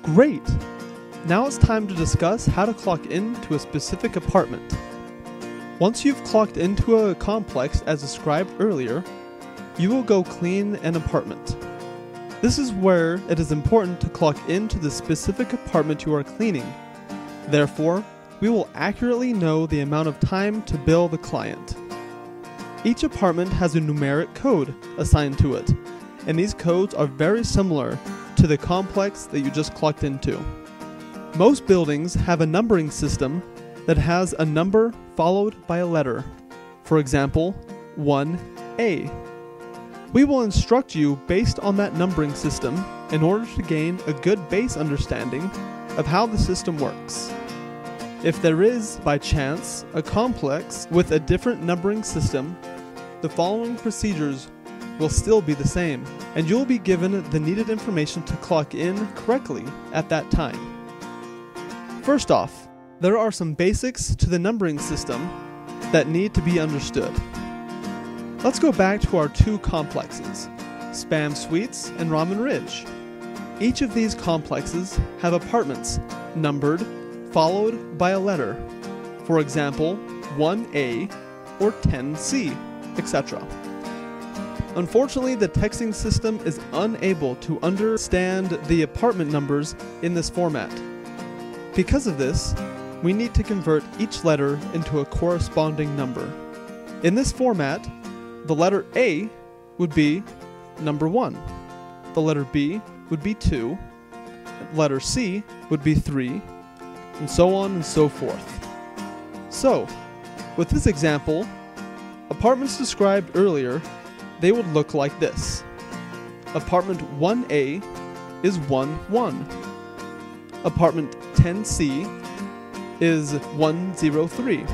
Great! Now it's time to discuss how to clock into a specific apartment. Once you've clocked into a complex as described earlier, you will go clean an apartment. This is where it is important to clock into the specific apartment you are cleaning. Therefore, we will accurately know the amount of time to bill the client. Each apartment has a numeric code assigned to it, and these codes are very similar to the complex that you just clocked into. Most buildings have a numbering system that has a number followed by a letter. For example, 1A. We will instruct you based on that numbering system in order to gain a good base understanding of how the system works. If there is, by chance, a complex with a different numbering system, the following procedures will still be the same, and you'll be given the needed information to clock in correctly at that time. First off, there are some basics to the numbering system that need to be understood. Let's go back to our two complexes, Spam Suites and Ramen Ridge. Each of these complexes have apartments numbered, followed by a letter. For example, 1A or 10C, etc. Unfortunately, the texting system is unable to understand the apartment numbers in this format. Because of this, we need to convert each letter into a corresponding number. In this format, the letter A would be number 1, the letter B would be 2, letter C would be 3, and so on and so forth. So, with this example, apartments described earlier, they would look like this. Apartment 1A is 1-1. Apartment 10C is 103.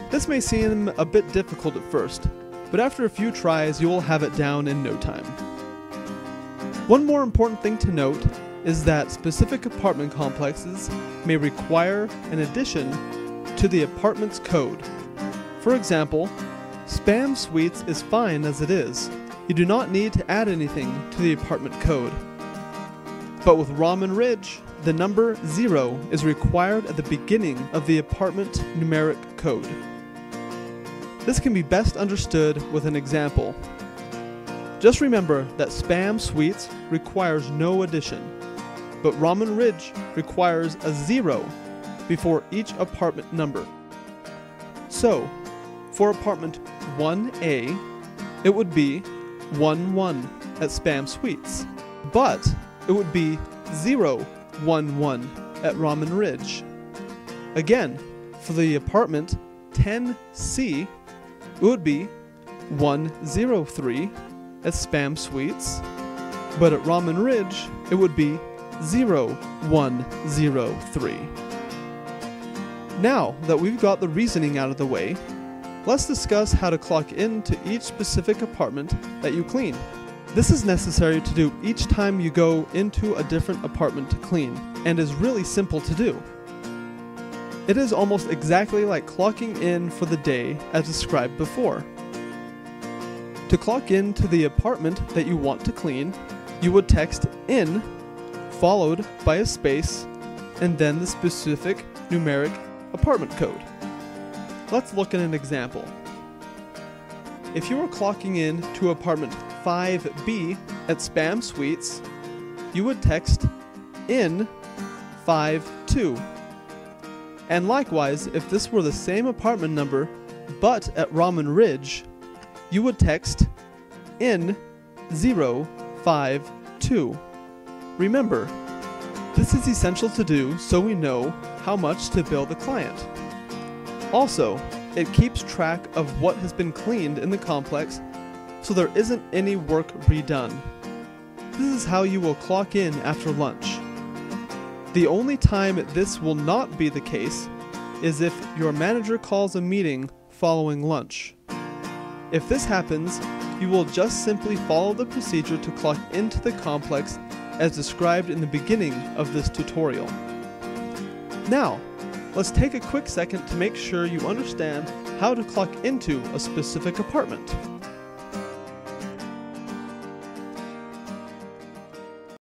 This may seem a bit difficult at first, but after a few tries you will have it down in no time. One more important thing to note is that specific apartment complexes may require an addition to the apartment's code. For example, Spam Suites is fine as it is. You do not need to add anything to the apartment code. But with Ramen Ridge, the number 0 is required at the beginning of the apartment numeric code. This can be best understood with an example. Just remember that Spam Suites requires no addition, but Ramen Ridge requires a 0 before each apartment number. So, for apartment 1A, it would be 1-1 at Spam Suites, but it would be 0-1-1 at Ramen Ridge. Again, for the apartment 10C, it would be 103 at Spam Suites, but at Ramen Ridge, it would be 0103. Now that we've got the reasoning out of the way, let's discuss how to clock into each specific apartment that you clean. This is necessary to do each time you go into a different apartment to clean, and is really simple to do. It is almost exactly like clocking in for the day as described before. To clock into the apartment that you want to clean, you would text in, followed by a space, and then the specific numeric apartment code. Let's look at an example. If you were clocking in to apartment 5B at Spam Suites, you would text in 52. And likewise, if this were the same apartment number but at Ramen Ridge, you would text in 052. Remember, this is essential to do so we know how much to bill the client. Also, it keeps track of what has been cleaned in the complex so there isn't any work redone. This is how you will clock in after lunch. The only time this will not be the case is if your manager calls a meeting following lunch. If this happens, you will just simply follow the procedure to clock into the complex as described in the beginning of this tutorial. Now, let's take a quick second to make sure you understand how to clock into a specific apartment.